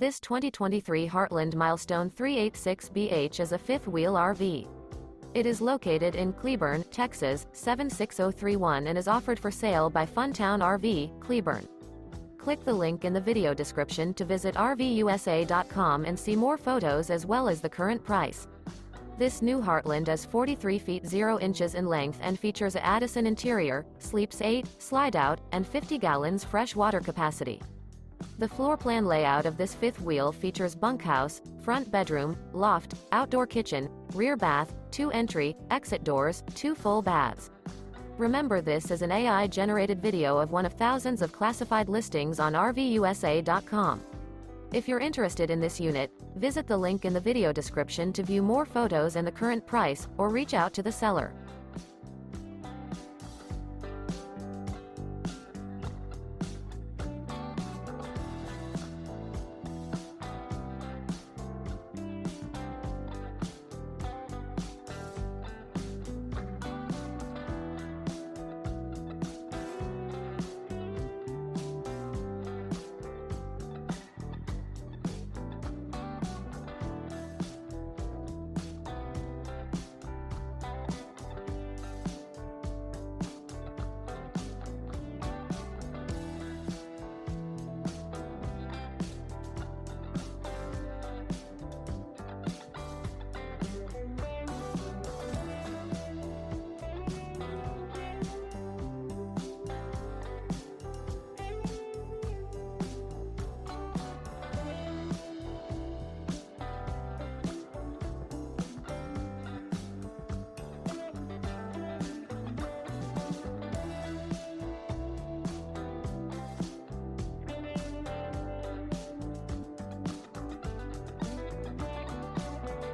This 2023 Heartland Milestone 386BH is a fifth-wheel RV. It is located in Cleburne, Texas, 76031 and is offered for sale by Funtown RV, Cleburne. Click the link in the video description to visit RVUSA.com and see more photos as well as the current price. This new Heartland is 43 feet 0 inches in length and features a ADDISON interior, sleeps 8, slide-out, and 50 gallons fresh water capacity. The floor plan layout of this fifth wheel features bunkhouse, front bedroom, loft, outdoor kitchen, rear bath, 2 entry, exit doors, 2 full baths. Remember, this is an AI-generated video of one of thousands of classified listings on RVUSA.com. If you're interested in this unit, visit the link in the video description to view more photos and the current price, or reach out to the seller.